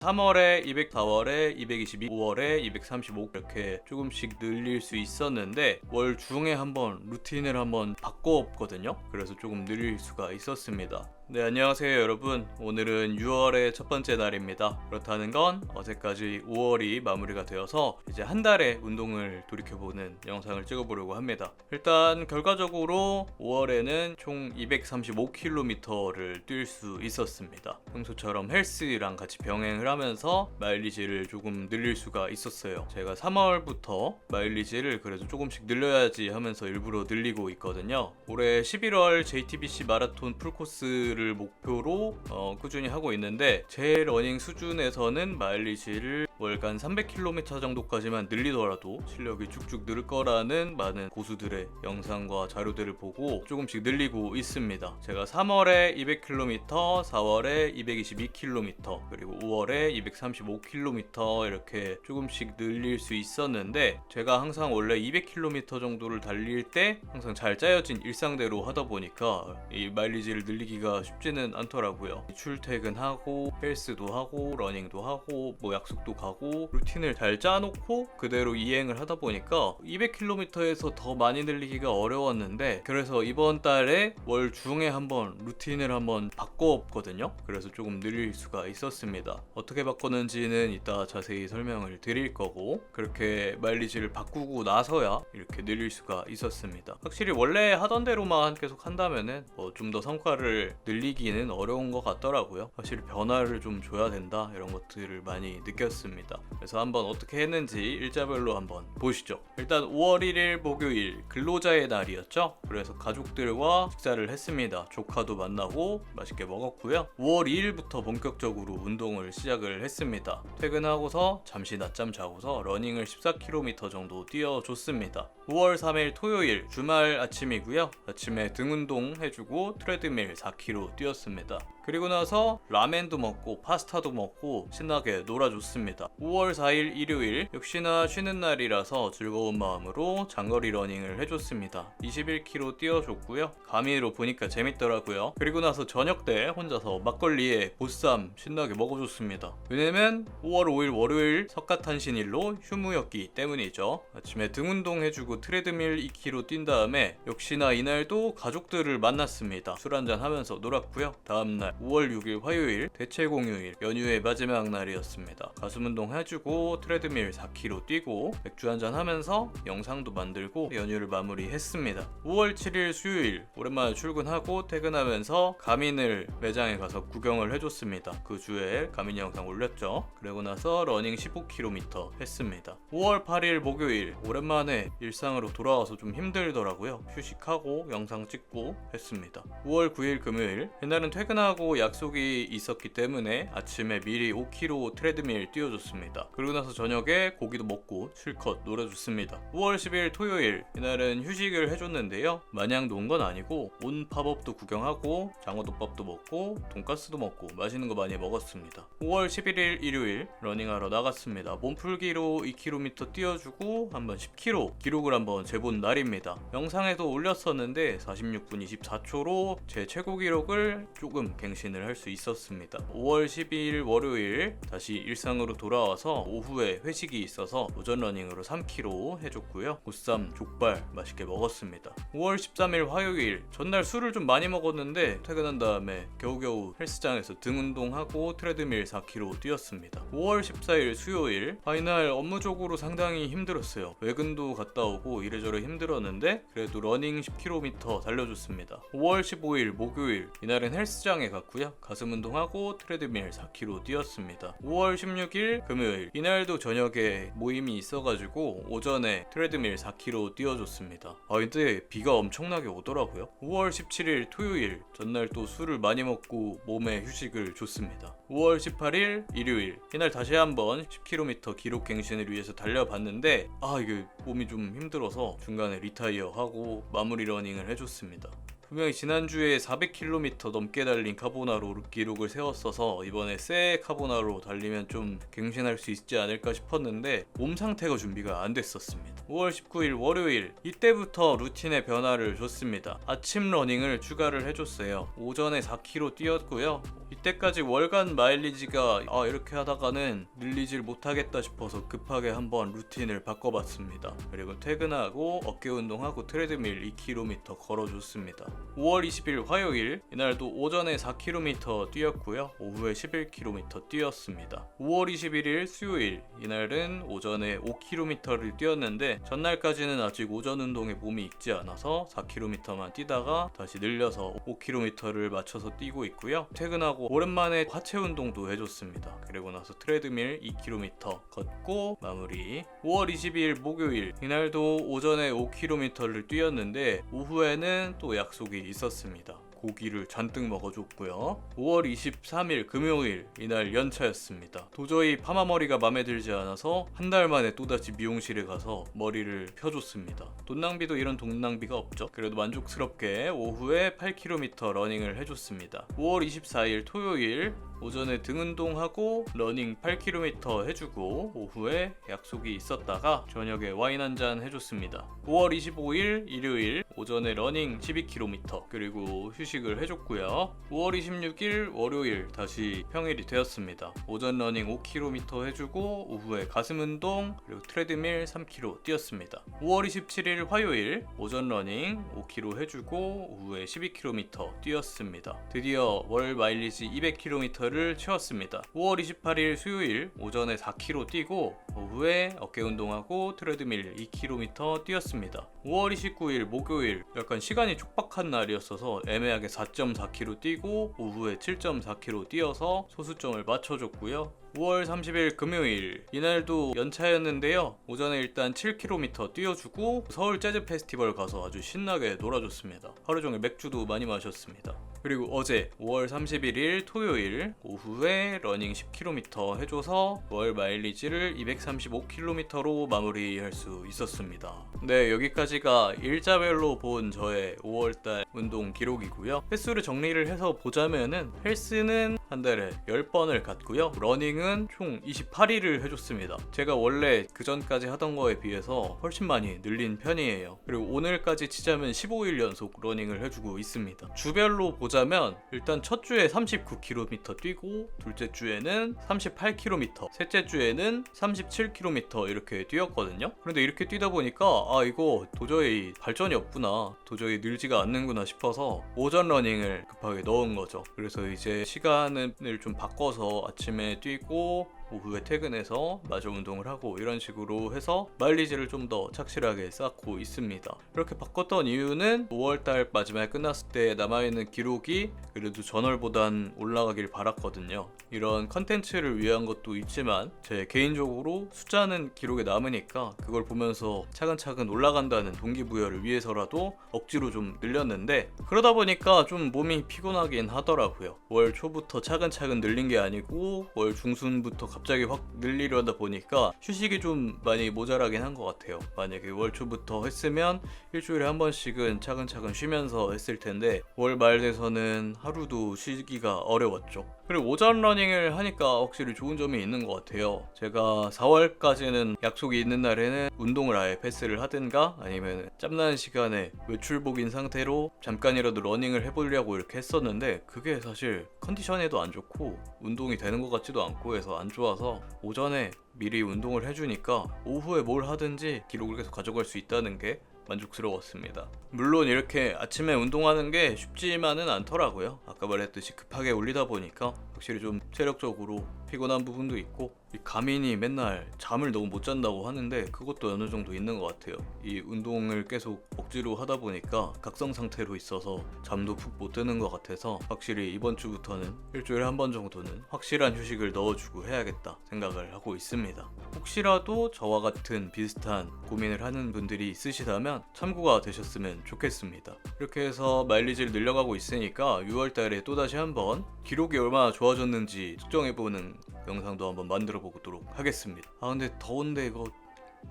3월에 200, 4월에 222, 5월에 235 이렇게 조금씩 늘릴 수 있었는데 월 중에 한번 루틴을 한번 바꿨거든요. 그래서 조금 늘릴 수가 있었습니다. 네, 안녕하세요 여러분. 오늘은 6월의 첫 번째 날입니다. 그렇다는 건 어제까지 5월이 마무리가 되어서 이제 한 달의 운동을 돌이켜보는 영상을 찍어보려고 합니다. 일단 결과적으로 5월에는 총 235km를 뛸 수 있었습니다. 평소처럼 헬스랑 같이 병행을 하면서 마일리지를 조금 늘릴 수가 있었어요. 제가 3월부터 마일리지를 그래도 조금씩 늘려야지 하면서 일부러 늘리고 있거든요. 올해 11월 JTBC 마라톤 풀코스를 목표로 꾸준히 하고 있는데 제 러닝 수준에서는 마일리지를 월간 300km 정도까지만 늘리더라도 실력이 쭉쭉 늘 거라는 많은 고수들의 영상과 자료들을 보고 조금씩 늘리고 있습니다. 제가 3월에 200km, 4월에 222km, 그리고 5월에 235km 이렇게 조금씩 늘릴 수 있었는데 제가 항상 원래 200km 정도를 달릴 때 항상 잘 짜여진 일상대로 하다 보니까 이 마일리지를 늘리기가 쉽지는 않더라고요. 출퇴근하고 헬스도 하고 러닝도 하고 뭐 약속도 가고 루틴을 잘 짜놓고 그대로 이행을 하다 보니까 200km에서 더 많이 늘리기가 어려웠는데 그래서 이번 달에 월 중에 한번 루틴을 한번 바꿨거든요. 그래서 조금 늘릴 수가 있었습니다. 어떻게 바꿨는지는 이따 자세히 설명을 드릴 거고 그렇게 마일리지를 바꾸고 나서야 이렇게 늘릴 수가 있었습니다. 확실히 원래 하던 대로만 계속 한다면은 좀 더 성과를 늘리기는 어려운 것 같더라고요. 확실히 변화를 좀 줘야 된다 이런 것들을 많이 느꼈습니다. 그래서 한번 어떻게 했는지 일자별로 한번 보시죠. 일단 5월 1일 목요일 근로자의 날이었죠. 그래서 가족들과 식사를 했습니다. 조카도 만나고 맛있게 먹었고요. 5월 2일부터 본격적으로 운동을 시작을 했습니다. 퇴근하고서 잠시 낮잠 자고서 러닝을 14km 정도 뛰어줬습니다. 5월 3일 토요일 주말 아침이고요. 아침에 등 운동 해주고 트레드밀 4km 뛰었습니다. 그리고 나서 라멘도 먹고 파스타도 먹고 신나게 놀아줬습니다. 5월 4일 일요일 역시나 쉬는 날이라서 즐거운 마음으로 장거리 러닝을 해줬습니다. 21km 뛰어줬고요. 가미로 보니까 재밌더라고요. 그리고 나서 저녁 때 혼자서 막걸리에 보쌈 신나게 먹어줬습니다. 왜냐면 5월 5일 월요일 석가탄신일로 휴무였기 때문이죠. 아침에 등 운동 해주고 트레드밀 2km 뛴 다음에 역시나 이날도 가족들을 만났습니다. 술 한잔 하면서 놀았고요. 다음날 5월 6일 화요일 대체공휴일 연휴의 마지막 날이었습니다. 가슴 운동 해주고 트레드밀 4km 뛰고 맥주 한잔 하면서 영상도 만들고 연휴를 마무리했습니다. 5월 7일 수요일 오랜만에 출근하고 퇴근하면서 가민을 매장에 가서 구경을 해줬습니다. 그 주에 가민 영상 올렸죠. 그리고 나서 러닝 15km 했습니다. 5월 8일 목요일 오랜만에 일상으로 돌아와서 좀 힘들더라고요. 휴식하고 영상 찍고 했습니다. 5월 9일 금요일 이날은 퇴근하고 약속이 있었기 때문에 아침에 미리 5km 트레드밀 뛰어줬습니다. 그리고 나서 저녁에 고기도 먹고 실컷 놀아줬습니다. 5월 10일 토요일 이날은 휴식을 해줬는데요. 마냥 논 건 아니고 온 팝업도 구경하고 장어덮밥도 먹고 돈가스도 먹고 맛있는 거 많이 먹었습니다. 5월 11일 일요일 러닝하러 나갔습니다. 몸풀기로 2km 뛰어주고 한번 10km 기록을 한번 재본 날입니다. 영상에도 올렸었는데 46분 24초로 제 최고 기록을 조금 갱신을 할 수 있었습니다. 5월 12일 월요일 다시 일상으로 돌아와서 오후에 회식이 있어서 오전 러닝으로 3km 해줬고요. 보쌈, 족발 맛있게 먹었습니다. 5월 13일 화요일 전날 술을 좀 많이 먹었는데 퇴근한 다음에 겨우겨우 헬스장에서 등 운동하고 트레드밀 4km 뛰었습니다. 5월 14일 수요일 이날 업무적으로 상당히 힘들었어요. 외근도 갔다 오고 이래저래 힘들었는데 그래도 러닝 10km 달려줬습니다. 5월 15일 목요일 이날은 헬스장에 갔고요. 가슴 운동하고 트레드밀 4km 뛰었습니다. 5월 16일 금요일 이날도 저녁에 모임이 있어가지고 오전에 트레드밀 4km 뛰어줬습니다. 근데 비가 엄청나게 오더라고요. 5월 17일 토요일 전날 또 술을 많이 먹고 몸에 휴식을 줬습니다. 5월 18일 일요일 이날 다시 한번 10km 기록 갱신을 위해서 달려봤는데 이게 몸이 좀 힘들어서 중간에 리타이어하고 마무리 러닝을 해줬습니다. 분명히 지난주에 400km 넘게 달린 카보나로 기록을 세웠어서 이번에 새 카보나로 달리면 좀 갱신할 수 있지 않을까 싶었는데 몸 상태가 준비가 안 됐었습니다. 5월 19일 월요일, 이때부터 루틴에 변화를 줬습니다. 아침 러닝을 추가를 해줬어요. 오전에 4km 뛰었고요. 이때까지 월간 마일리지가 이렇게 하다가는 늘리질 못하겠다 싶어서 급하게 한번 루틴을 바꿔봤습니다. 그리고 퇴근하고 어깨 운동하고 트레드밀 2km 걸어줬습니다. 5월 20일 화요일, 이날도 오전에 4km 뛰었고요. 오후에 11km 뛰었습니다. 5월 21일 수요일, 이날은 오전에 5km를 뛰었는데 전날까지는 아직 오전 운동에 몸이 익지 않아서 4km만 뛰다가 다시 늘려서 5km를 맞춰서 뛰고 있고요. 퇴근하고 오랜만에 하체 운동도 해줬습니다. 그리고 나서 트레드밀 2km 걷고 마무리. 5월 22일 목요일, 이날도 오전에 5km를 뛰었는데 오후에는 또 약속이 있었습니다. 고기를 잔뜩 먹어줬고요. 5월 23일 금요일, 이날 연차였습니다. 도저히 파마머리가 마음에 들지 않아서 한 달 만에 또다시 미용실에 가서 머리를 펴줬습니다. 돈 낭비도 이런 돈 낭비가 없죠. 그래도 만족스럽게 오후에 8km 러닝을 해줬습니다. 5월 24일 토요일, 오전에 등 운동하고 러닝 8km 해주고 오후에 약속이 있었다가 저녁에 와인 한잔 해줬습니다. 5월 25일 일요일, 오전에 러닝 12km 그리고 휴식을 해줬고요. 5월 26일 월요일, 다시 평일이 되었습니다. 오전 러닝 5km 해주고 오후에 가슴 운동 그리고 트레드밀 3km 뛰었습니다. 5월 27일 화요일, 오전 러닝 5km 해주고 오후에 12km 뛰었습니다. 드디어 월 마일리지 200km를 채웠습니다. 5월 28일 수요일, 오전에 4km 뛰고 오후에 어깨 운동하고 트레드밀 2km 뛰었습니다. 5월 29일 목요일, 약간 시간이 촉박한 날이었어서 애매하게 4.4km 뛰고 오후에 7.4km 뛰어서 소수점을 맞춰줬고요. 5월 30일 금요일, 이날도 연차였는데요. 오전에 일단 7km 뛰어주고 서울 재즈 페스티벌 가서 아주 신나게 놀아줬습니다. 하루 종일 맥주도 많이 마셨습니다. 그리고 어제 5월 31일 토요일 오후에 러닝 10km 해줘서 월 마일리지를 235km로 마무리할 수 있었습니다. 네, 여기까지가 일자별로 본 저의 5월달 운동 기록이고요. 횟수를 정리를 해서 보자면은 헬스는 한 달에 10번을 갔고요. 러닝은 총 28일을 해줬습니다. 제가 원래 그 전까지 하던 거에 비해서 훨씬 많이 늘린 편이에요. 그리고 오늘까지 치자면 15일 연속 러닝을 해주고 있습니다. 주별로 보자면 일단 첫 주에 39km 뛰고 둘째 주에는 38km, 셋째 주에는 37km 이렇게 뛰었거든요. 그런데 이렇게 뛰다 보니까 이거 도저히 발전이 없구나, 도저히 늘지가 않는구나 싶어서 오전 러닝을 급하게 넣은 거죠. 그래서 이제 시간을 좀 바꿔서 아침에 뛰고 오후에 퇴근해서 마저 운동을 하고 이런 식으로 해서 마일리지를 좀 더 착실하게 쌓고 있습니다. 이렇게 바꿨던 이유는 5월달 마지막에 끝났을 때 남아있는 기록이 그래도 전월보단 올라가길 바랐거든요. 이런 컨텐츠를 위한 것도 있지만 제 개인적으로 숫자는 기록에 남으니까 그걸 보면서 차근차근 올라간다는 동기부여를 위해서라도 억지로 좀 늘렸는데, 그러다 보니까 좀 몸이 피곤하긴 하더라고요. 월 초부터 차근차근 늘린 게 아니고 월 중순부터 갑자기 확 늘리려다 보니까 휴식이 좀 많이 모자라긴 한 것 같아요. 만약에 월 초부터 했으면 일주일에 한 번씩은 차근차근 쉬면서 했을 텐데 월 말 돼서는 하루도 쉬기가 어려웠죠. 그리고 오전 러닝을 하니까 확실히 좋은 점이 있는 것 같아요. 제가 4월까지는 약속이 있는 날에는 운동을 아예 패스를 하든가 아니면 짬나는 시간에 외출복인 상태로 잠깐이라도 러닝을 해보려고 이렇게 했었는데 그게 사실 컨디션에도 안 좋고 운동이 되는 것 같지도 않고 해서 안 좋아서 오전에 미리 운동을 해주니까 오후에 뭘 하든지 기록을 계속 가져갈 수 있다는 게 만족스러웠습니다. 물론 이렇게 아침에 운동하는 게 쉽지만은 않더라고요. 아까 말했듯이 급하게 올리다 보니까 확실히 좀 체력적으로 피곤한 부분도 있고, 이 가민이 맨날 잠을 너무 못 잔다고 하는데 그것도 어느 정도 있는 것 같아요. 이 운동을 계속 억지로 하다 보니까 각성 상태로 있어서 잠도 푹 못 드는 것 같아서 확실히 이번 주부터는 일주일에 한 번 정도는 확실한 휴식을 넣어주고 해야겠다 생각을 하고 있습니다. 혹시라도 저와 같은 비슷한 고민을 하는 분들이 있으시다면 참고가 되셨으면 좋겠습니다. 이렇게 해서 마일리지를 늘려가고 있으니까 6월달에 또다시 한번 기록이 얼마나 좋아졌는지 측정해보는 영상도 한번 만들어 보도록 하겠습니다. 근데 더운데 이거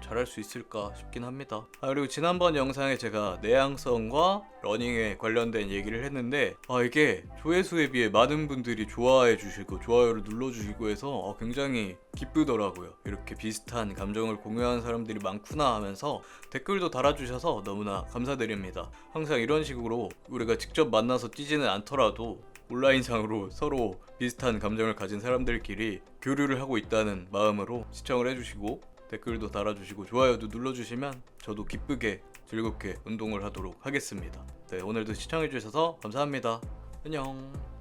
잘할 수 있을까 싶긴 합니다. 그리고 지난번 영상에 제가 내향성과 러닝에 관련된 얘기를 했는데 이게 조회수에 비해 많은 분들이 좋아해 주시고 좋아요를 눌러주시고 해서 굉장히 기쁘더라고요. 이렇게 비슷한 감정을 공유하는 사람들이 많구나 하면서 댓글도 달아주셔서 너무나 감사드립니다. 항상 이런 식으로 우리가 직접 만나서 뛰지는 않더라도 온라인상으로 서로 비슷한 감정을 가진 사람들끼리 교류를 하고 있다는 마음으로 시청을 해주시고 댓글도 달아주시고 좋아요도 눌러주시면 저도 기쁘게 즐겁게 운동을 하도록 하겠습니다. 네, 오늘도 시청해주셔서 감사합니다. 안녕.